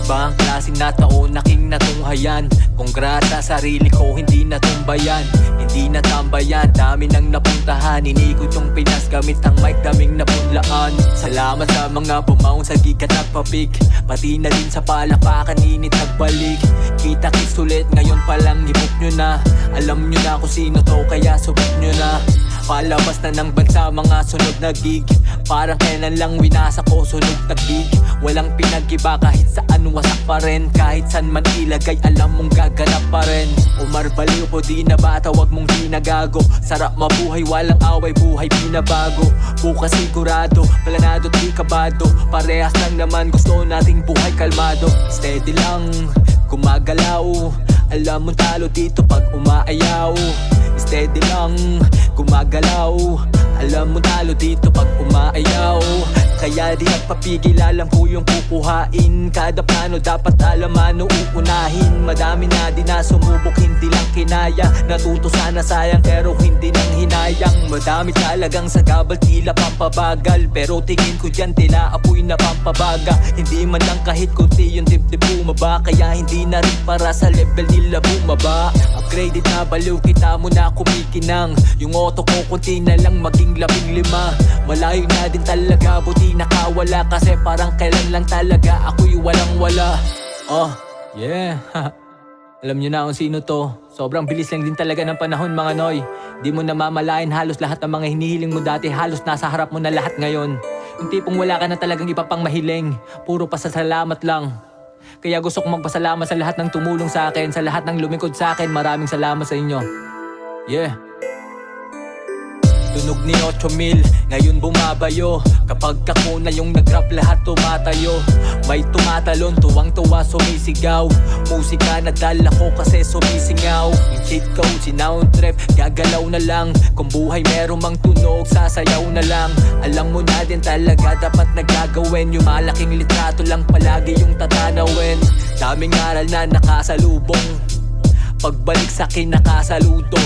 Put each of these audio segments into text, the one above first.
Ibang klaseng na taon aking natunghayan. Kongrata sarili ko, hindi natumbayan, hindi natambayan. Dami nang napuntahan, inikot yung Pinas gamit ang mic, daming napunlaan. Salamat sa mga bumaong sa gig at nagpapik, pati na din sa palakpakan init nagbalik. Kita-kits ulit, ngayon palang hibok nyo na. Alam nyo na kung sino to, kaya subok nyo na. Palabas na ng bansa mga sunod na gig, parang kailan lang winasa ko sunog na gig. Walang pinag-iba kahit saan wasak pa rin, kahit saan man ilagay alam mong gaganap pa rin. Omar Baliw po, di na bata, wag mong ginagago. Sarap mabuhay, walang away, buhay pinabago. Bukas sigurado, planado at di kabado. Parehas lang naman, gusto nating buhay kalmado. Steady lang, gumagalaw, alam mong talo dito pag umaayaw. Steady lang, gumagalaw, alam mo talo dito pag umaayaw. Kaya di nagpapigil, alam ko yung kukuhain. Kada plano dapat alam ano uunahin. Madami na din na sumubok, hindi lang kinaya. Natuto sana sayang pero hindi nang hinayang. Madami talagang sagabal, tila pampabagal, pero tingin ko dyan tila apoy na pampabaga. Hindi man lang kahit kunti yung dibdib bumaba, kaya hindi na rin para sa level nila bumaba. Upgraded na baliw, kita mo na kumikinang. Yung auto ko kunti na lang maging 15. Malayo na din talaga, buti nakawala, kasi parang kailan lang talaga ako'y walang wala. Yeah. Alam nyo na kung sino to. Sobrang bilis lang din talaga ng panahon mga noy. Di mo namamalayan, halos lahat ng mga hinihiling mo dati, halos nasa harap mo na lahat ngayon. Yung tipong wala ka na talagang iba pang mahiling, puro pasasalamat lang. Kaya gusto kong magpasalamat sa lahat ng tumulong sa akin, sa lahat ng lumikod sa akin. Maraming salamat sa inyo. Yeah. Tunog ni 8,000, ngayon bumabayo. Kapag ako na yung nag-rap, lahat tumatayo. May tumatalon, tuwang-tuwa, sumisigaw. Musika na dala ko kasi sumisingaw. Yung cheat code, sinound trip, gagalaw na lang. Kung buhay meron mang tunog, sasayaw na lang. Alam mo na din talaga dapat nagagawin. Yung malaking litrato lang palagi yung tatanawin. Daming aral na nakasalubong, pagbalik sa'kin nakasaludo.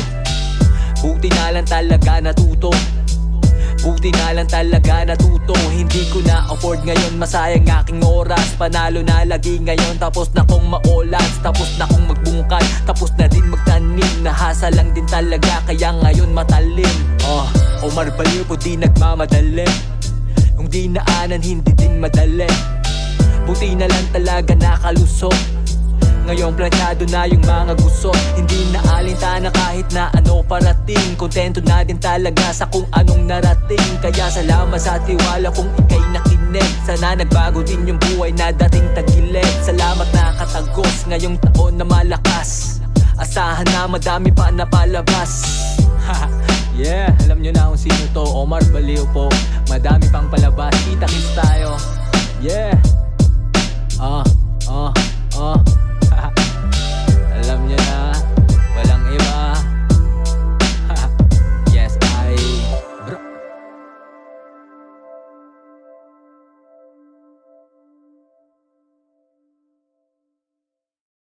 Buti na lang talaga natuto, buti na lang talaga natuto. Hindi ko na afford ngayon masayang aking oras. Panalo na lagi ngayon, tapos na kong maolas, tapos na kong magbungkal, tapos na din magtanim. Nahasa lang din talaga kaya ngayon matalim. Omar Baliw po, di nagmamadali. Yung dinaanan hindi din madali, buti na lang talaga nakalusot. Ngayong planado na yung mga gusto, hindi na alintana kahit na ano parating. Kontento na din talaga sa kung anong narating. Kaya salamat sa tiwala kung ika'y nakinig. Sana nagbago din yung buhay na dating tagilid. Salamat na katagos ngayong taon na malakas. Asahan na madami pa na palabas. Yeah, alam nyo na kung sino to, Omar Baliw po. Madami pang palabas, kita-kits tayo. Yeah.